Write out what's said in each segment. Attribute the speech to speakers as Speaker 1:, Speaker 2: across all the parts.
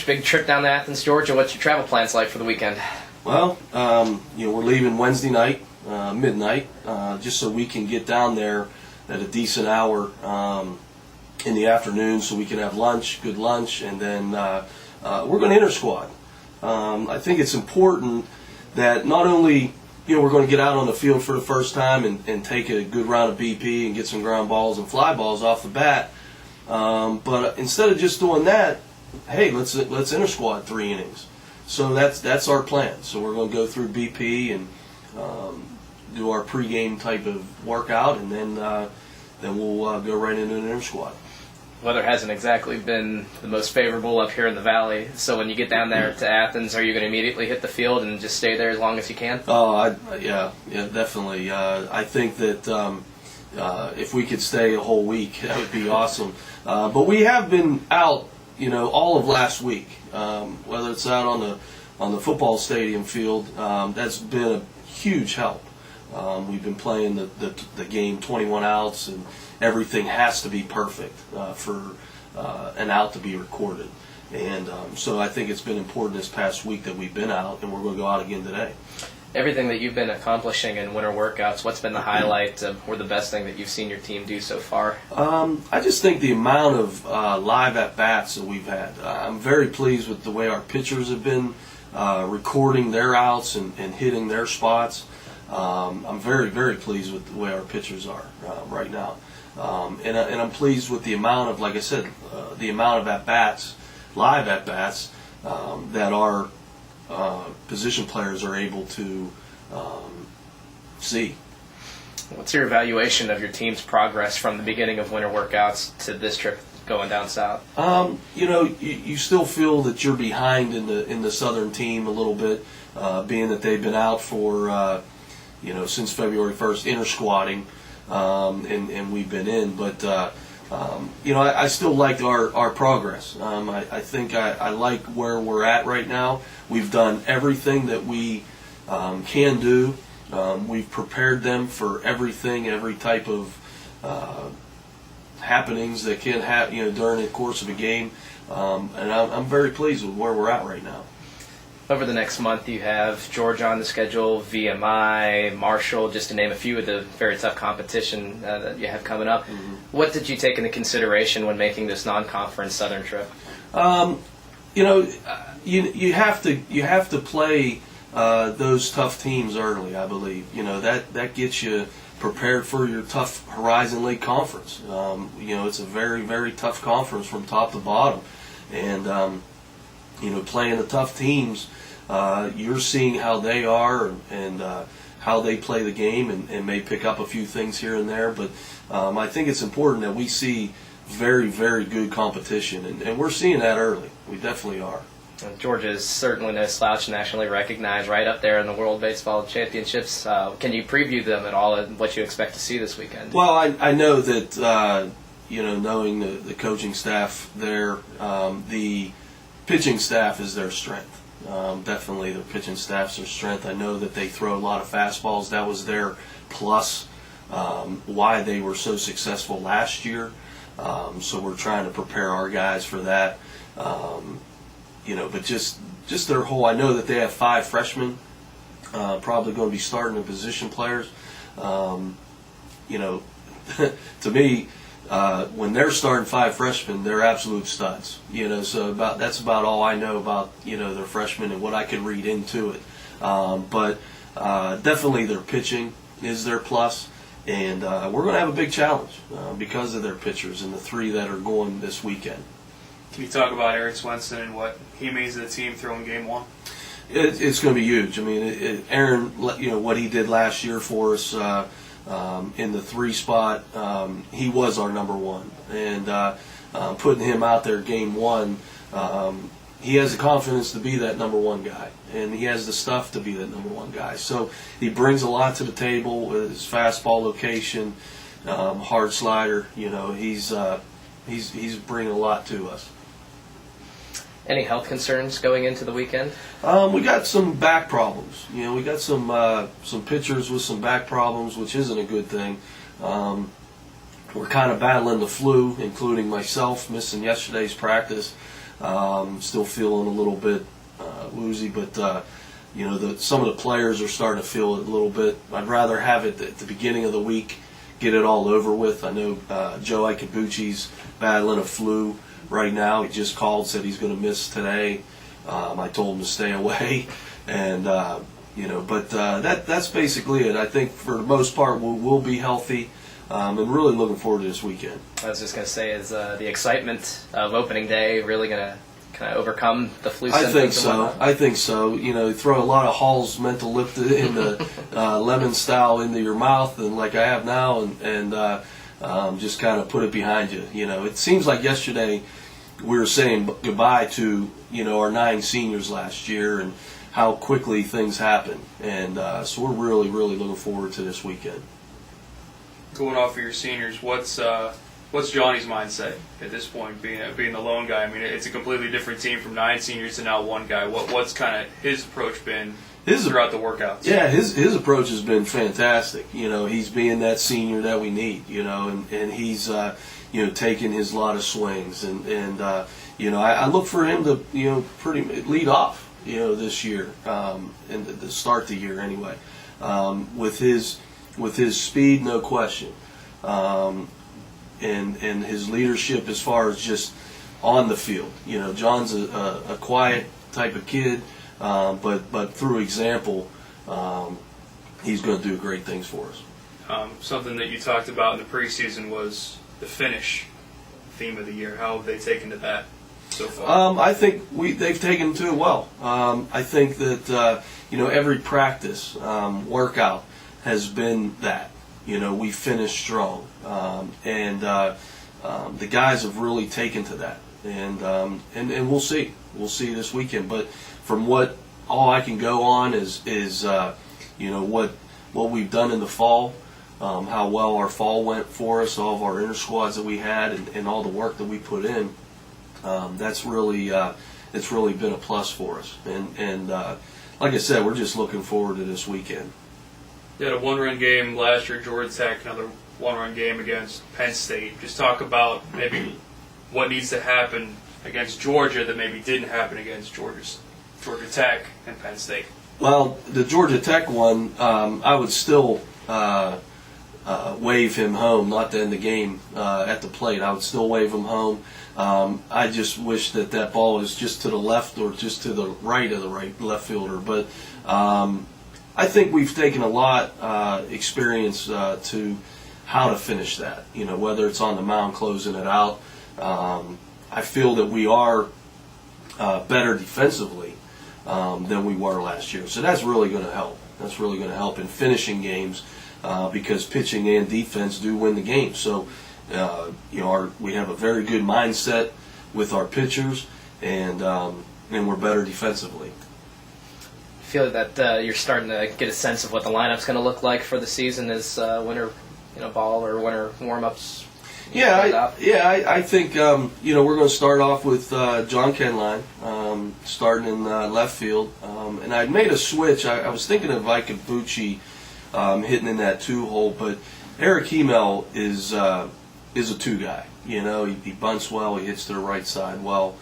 Speaker 1: Big trip down to Athens, Georgia. What's your travel plans like for the weekend?
Speaker 2: Well, we're leaving Wednesday night, midnight, just so we can get down there at a decent hour in the afternoon, so we can have lunch, good lunch, and then we're going to inter-squad. I think it's important that not only we're going to get out on the field for the first time and take a good round of BP and get some ground balls and fly balls off the bat, but instead of just doing that, hey, let's inter-squad 3 innings. So that's our plan. So we're going to go through BP and do our pregame type of workout, and then we'll go right into an inter-squad.
Speaker 1: Weather hasn't exactly been the most favorable up here in the valley. So when you get down there to Athens, are you going to immediately hit the field and just stay there as long as you can?
Speaker 2: Oh, yeah, definitely. I think that if we could stay a whole week, that would be awesome. But we have been out, all of last week. Whether it's out on the football stadium field, that's been a huge help. We've been playing the game 21 outs, and everything has to be perfect for an out to be recorded. And so I think it's been important this past week that we've been out, and we're going to go out again today.
Speaker 1: Everything that you've been accomplishing in winter workouts, what's been the highlight or the best thing that you've seen your team do so far?
Speaker 2: I just think the amount of live at-bats that we've had. I'm very pleased with the way our pitchers have been recording their outs and hitting their spots. I'm very, very pleased with the way our pitchers are right now. And I'm pleased with the amount of, like I said, the amount of at-bats, live at-bats, that our position players are able to see.
Speaker 1: What's your evaluation of your team's progress from the beginning of winter workouts to this trip going down south?
Speaker 2: You still feel that you're behind in the southern team a little bit, being that they've been out for since February 1st, inter-squatting, and we've been in. But I still like our progress. I think I like where we're at right now. We've done everything that we can do. We've prepared them for everything, every type of happenings that can happen, during the course of a game. And I'm very pleased with where we're at right now.
Speaker 1: Over the next month, you have Georgia on the schedule, VMI, Marshall, just to name a few of the very tough competition that you have coming up. Mm-hmm. What did you take into consideration when making this non-conference Southern trip?
Speaker 2: You have to play those tough teams early. I believe that gets you prepared for your tough Horizon League conference. It's a very, very tough conference from top to bottom, and playing the tough teams, you're seeing how they are and how they play the game, and may pick up a few things here and there. But I think it's important that we see very, very good competition, and we're seeing that early. We definitely are.
Speaker 1: Georgia is certainly no slouch, nationally recognized, right up there in the World Baseball Championships. Can you preview them at all and what you expect to see this weekend?
Speaker 2: Well, I know that, knowing the coaching staff there, the pitching staff is their strength. Definitely their pitching staff's their strength. I know that they throw a lot of fastballs. That was their plus, why they were so successful last year. So we're trying to prepare our guys for that. But just their whole, I know that they have 5 freshmen, probably going to be starting as position players. To me, when they're starting 5 freshmen, they're absolute studs. So that's about all I know about their freshmen and what I can read into it. But definitely their pitching is their plus, and we're going to have a big challenge because of their pitchers and the 3 that are going this weekend.
Speaker 3: Can you talk about Eric Swenson and what he means to the team throwing game 1?
Speaker 2: It's going to be huge. I mean, Aaron, what he did last year for us in the 3 spot, he was our number 1. And putting him out there game 1, he has the confidence to be that number 1 guy, and he has the stuff to be that number 1 guy. So he brings a lot to the table with his fastball location, hard slider. He's bringing a lot to us.
Speaker 1: Any health concerns going into the weekend?
Speaker 2: We got some back problems. We got some pitchers with some back problems, which isn't a good thing. We're kind of battling the flu, including myself, missing yesterday's practice. Still feeling a little bit woozy, but some of the players are starting to feel it a little bit. I'd rather have it at the beginning of the week, get it all over with. I know Joe Ikabuchi's battling a flu right now. He just called, said he's going to miss today. I told him to stay away, and but that's basically it. I think for the most part we'll be healthy, and really looking forward to this weekend.
Speaker 1: I was just going to say, is the excitement of opening day really going to kind of overcome the flu symptoms?
Speaker 2: I think so. You throw a lot of Hall's mental lift in the lemon style into your mouth, and like I have now, and just kind of put it behind you. It seems like yesterday we were saying goodbye to our 9 seniors last year, and how quickly things happen. And so we're really, really looking forward to this weekend.
Speaker 3: Going off of your seniors, what's Johnny's mindset at this point, being the lone guy? I mean, it's a completely different team from 9 seniors to now 1 guy. What's kind of his approach been throughout the workouts?
Speaker 2: Yeah, his approach has been fantastic. He's being that senior that we need. And he's taking his lot of swings, and I look for him to pretty lead off this year, and to start the year anyway, with his speed, no question. And his leadership as far as just on the field. John's a quiet type of kid, but through example, he's going to do great things for us.
Speaker 3: Something that you talked about in the preseason was the finish theme of the year. How have they taken to that so far?
Speaker 2: I think they've taken to it well. I think that every practice workout has been that. We finish strong, and the guys have really taken to that, and we'll see this weekend. But from all I can go on is what we've done in the fall, how well our fall went for us, all of our inter squads that we had, and all the work that we put in. That's really it's really been a plus for us, and like I said, we're just looking forward to this weekend.
Speaker 3: You had a 1-run game last year, Georgia Tech, another 1-run game against Penn State. Just talk about maybe what needs to happen against Georgia that maybe didn't happen against Georgia Tech and Penn State.
Speaker 2: Well, the Georgia Tech one, I would still wave him home, not to end the game at the plate. I would still wave him home. I just wish that ball was just to the left or just to the right of the left fielder. But I think we've taken a lot experience to how to finish that. Whether it's on the mound closing it out. I feel that we are better defensively than we were last year. So that's really going to help. That's really going to help in finishing games because pitching and defense do win the game. So we have a very good mindset with our pitchers, and we're better defensively.
Speaker 1: I feel that you're starting to get a sense of what the lineup's going to look like for the season as winter ball or winter warm-ups.
Speaker 2: I think we're going to start off with John Kenline starting in left field, and I made a switch. I was thinking of Ikabuchi hitting in that 2-hole, but Eric Hemel is a 2 guy. He bunts well, he hits to the right side well.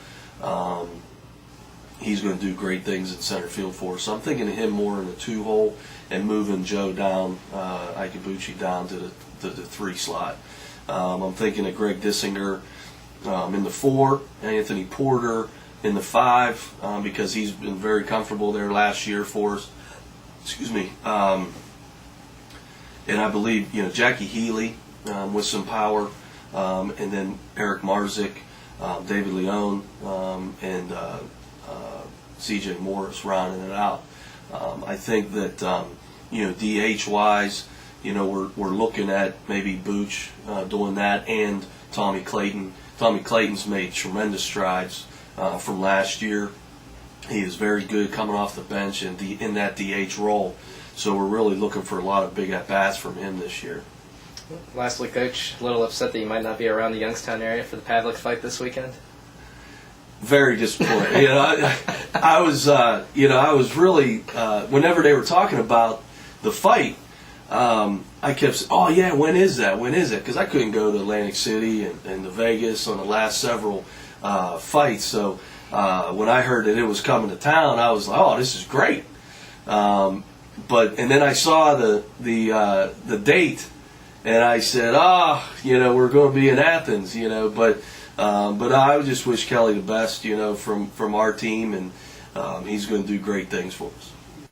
Speaker 2: He's going to do great things in center field for us. So I'm thinking of him more in the 2-hole and moving Joe down, Ikabuchi down to the 3 slot. I'm thinking of Greg Dissinger in the 4, Anthony Porter in the 5 because he's been very comfortable there last year for us. Excuse me. And I believe Jackie Healy with some power, and then Eric Marzik, David Leone, and C.J. Morris rounding it out. I think that DH wise, we're looking at maybe Booch doing that, and Tommy Clayton. Tommy Clayton's made tremendous strides from last year. He is very good coming off the bench and in that DH role. So we're really looking for a lot of big at bats from him this year.
Speaker 1: Lastly, Coach, a little upset that you might not be around the Youngstown area for the Pavlik fight this weekend.
Speaker 2: Very disappointed. I was really whenever they were talking about the fight, I kept saying, "Oh yeah, when is that? When is it?" Because I couldn't go to Atlantic City and to Vegas on the last several fights. So when I heard that it was coming to town, I was like, oh, this is great. And then I saw the date, and I said, we're going to be in Athens, but I would just wish Kelly the best, from our team, and he's going to do great things for us.